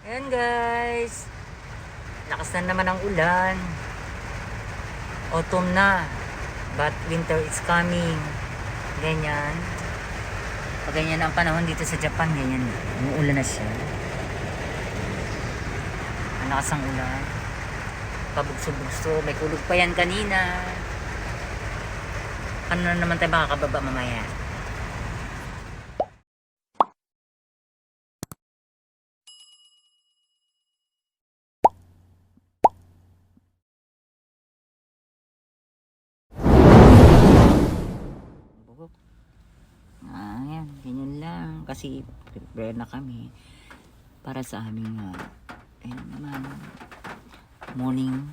Ayan guys, lakas na naman ang ulan. Autumn na, but winter is coming. Ganyan. Pag ganyan ang panahon dito sa Japan, ganyan. Umuulan na siya. Ang lakas ang ulan. Pabugso-bugso, may kulog pa yan kanina. Ano na naman tayo makakababa mamaya? Ayan, ganyan lang. Kasi prepare na kami para sa aming ayun naman, morning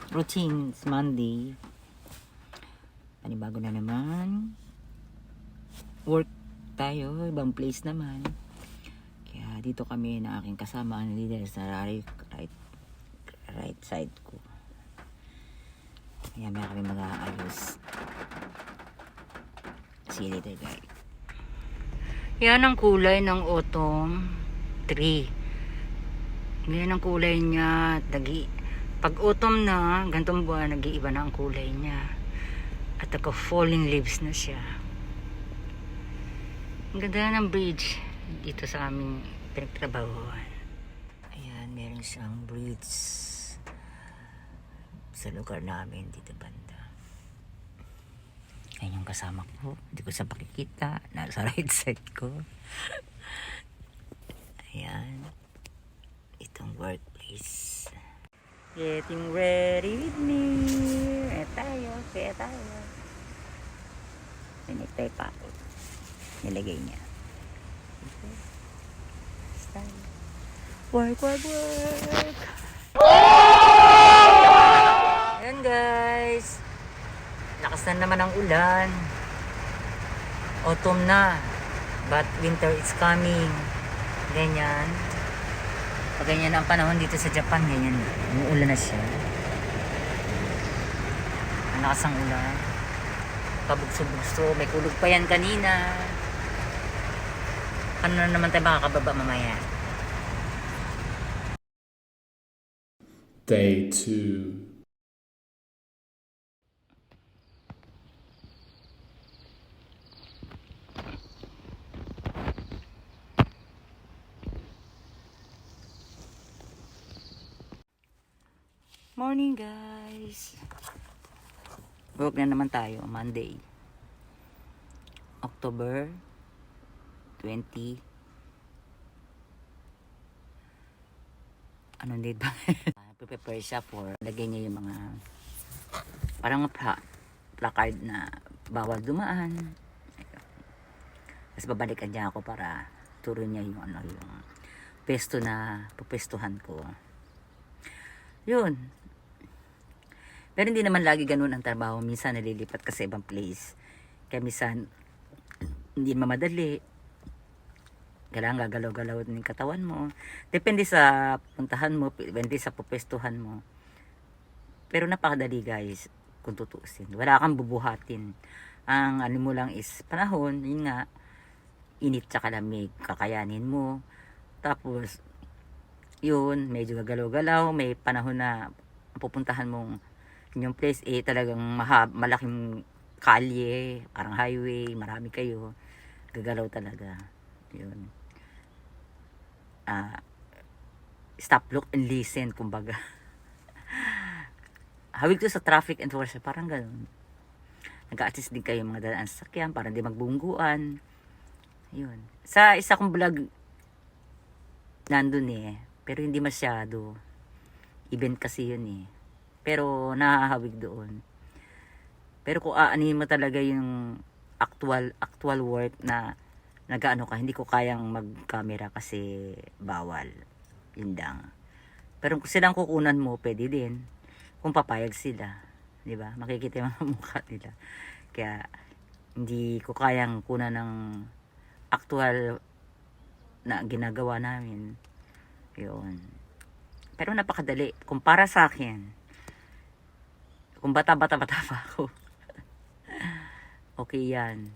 routine. It's Monday. Panibago na naman. Work tayo, ibang place naman. Kaya dito kami na aking kasama ang leader sa right side ko. Kaya may kami mag-aayos. See you later guys. Yan ang kulay ng autumn tree. Yan ang kulay niya. Pag autumn na, gantong buwan, nag-iiba na ang kulay niya. At falling leaves na siya. Ang ganda ng bridge dito sa aming pinagtrabahuan. Ayan, meron siyang bridge sa lugar namin dito banda. Ayan yung kasama ko. Hindi ko siya pakikita. Nasa right side ko. Ayan. Itong workplace. Getting ready with me. Kaya tayo. Pinitay pa ako. Nilagay niya. Okay. Style. Work. Ayan guys. Lakas na naman ang ulan. Autumn na, but winter is coming. Ganyan. Pag ganyan ang panahon dito sa Japan, ganyan. Umuulan na siya. Ang lakas ang ulan. Pabugso-bugso. May kulog pa yan kanina. Ano na naman tayo makakababa mamaya? Day 2. Morning guys. Work na naman tayo. Monday. October 20. Anong date ba? Prepare siya for lagay niya yung mga parang placard na bawal dumaan. Tapos babalikan niya ako para turo niya yung yung pesto na pupestuhan ko. Yun. Pero hindi naman lagi ganun ang trabaho. Minsan nalilipat ka sa ibang place. Kaya minsan hindi mamadali. Kailangan gagalaw-galaw din yung katawan mo. Depende sa puntahan mo, depende sa pupestuhan mo. Pero napakadali guys, kung tutuusin. Wala kang bubuhatin. Ang ano mo lang is panahon, yun nga, init tsaka lamig, kakayanin mo. Tapos, yun, medyo gagalaw-galaw, may panahon na pupuntahan mong yung place, talagang malaking kalye, parang highway, marami kayo. Gagalaw talaga. Yun. Stop, look, and listen, kumbaga. Hawig to sa traffic enforcer, parang gano'n. Nag-a-assist din kayo mga dalaan sa sakyan para hindi magbungguan. Yun. Sa isa kong vlog, nandun pero hindi masyado. Event kasi yun Pero nakahawig doon. Pero kung aanin mo talaga yung actual work na nag-ano ka, hindi ko kayang mag-camera kasi bawal. Yun lang. Pero kung silang kukunan mo, pwede din. Kung papayag sila. Di ba? Makikita yung mga mukha nila. Kaya, hindi ko kayang kunan ng actual na ginagawa namin. Yun. Pero napakadali. Kung para sa akin, kung bata-bata pa ako, okay yan.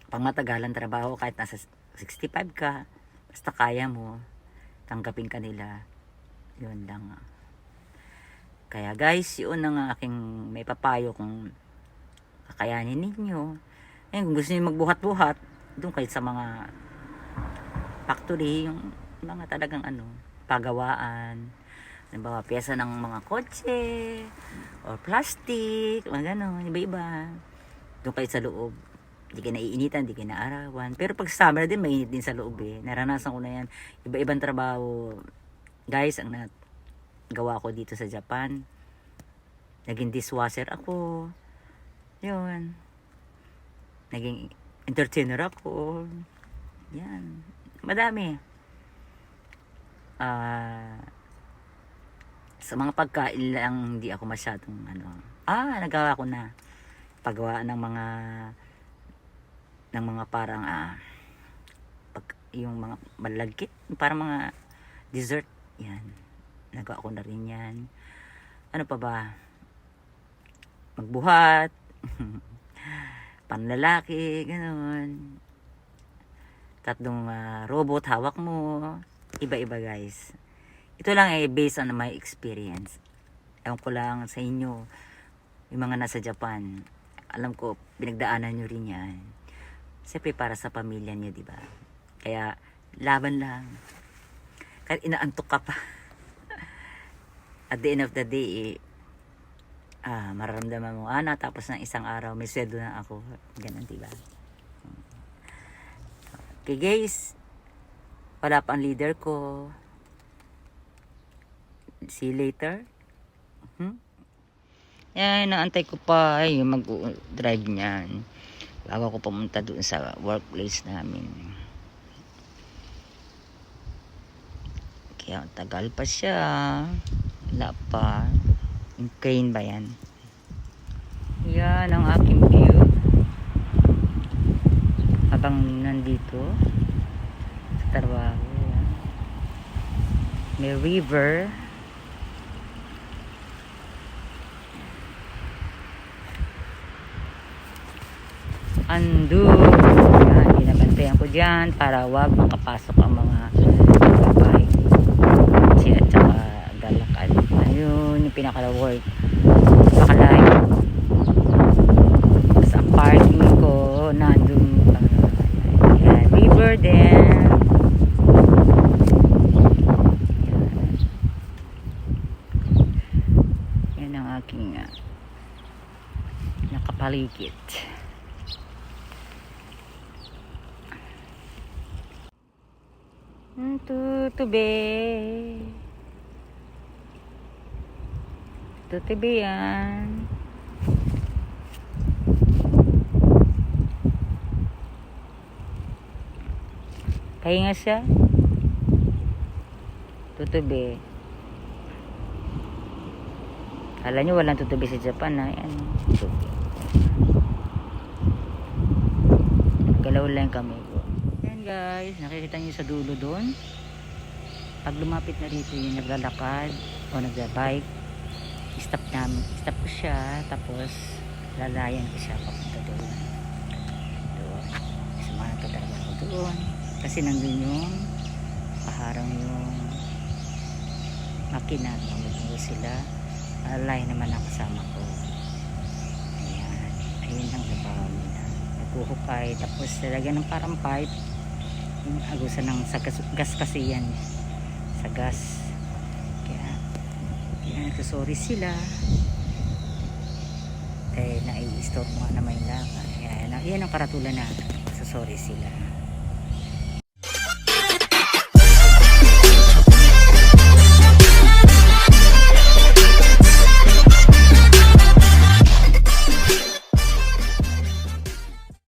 Pang matagalan trabaho, kahit nasa 65 ka, basta kaya mo, tanggapin kanila. Yun lang. Kaya guys, yun ang aking may papayo kung kakayanin ninyo. Eh, kung gusto niyo magbuhat-buhat, doon kayo sa mga factory, yung mga talagang pagawaan. Halimbawa, pyesa ng mga kotse, or plastic, mga gano'n, iba-iba. Doon kayo sa loob. Hindi kayo naiinitan, hindi kayo naarawan. Pero pag summer din, mainit din sa loob eh. Naranasan ko na yan. Iba-ibang trabaho. Guys, ang gawa ko dito sa Japan. Naging dishwasher ako. Yun. Naging entertainer ako. Yan. Madami. Sa mga pagkain lang hindi ako masyadong nagawa ko na paggawa ng mga parang yung mga malagkit, parang mga dessert, yan, nagawa ko na rin yan. Ano pa ba, magbuhat, panlalaki, gano'n, tatlong robot hawak mo, iba-iba guys. Ito lang ay based on my experience. Ewan ko lang sa inyo, yung mga nasa Japan, alam ko, pinagdaanan nyo rin yan. Siyempre para sa pamilya niyo, di ba? Kaya, laban lang. Kahit inaantok ka pa. At the end of the day, mararamdaman mo, natapos ng isang araw, may sweldo na ako. Ganun, di ba? Okay guys, wala pa ang leader ko. See you later. Yan, naantay ko pa yung mag-drive niyan bago ko pumunta doon sa workplace namin. Kaya tagal pa siya. Wala pa. Yung crane ba yan? Yan ang aking view habang nandito sa trabaho. May river. Yan, binabantayan ko dyan para wag makapasok ang mga babae at saka galakad. Ayun yung pinaka-work, pakalayo sa parking ko nandun yan, river din. Yan ang aking nakapaligid. Tutube yan. Pahinga siya. Tutube. Kala nyo walang tutube sa Japan na yan. Galaw lang kami. Yan guys, nakikita nyo sa dulo doon. Pag lumapit na rito yung naglalakad o nagbabike, stop ko siya, tapos lalayan ko siya papunta doon. Samahan ko talaga ako doon kasi nandun yung paharang yung makina, mamumungo sila, alay naman ang kasama ko. Ayun ang trabaho nila, naghuhukay, tapos lalagyan ng parang pipe yung agusan ng sa gas kasi yan, sa gas. Kaya nagsasorry sila nai-store mo nga na may laka. Yan ang karatulan na nagsasorry sila.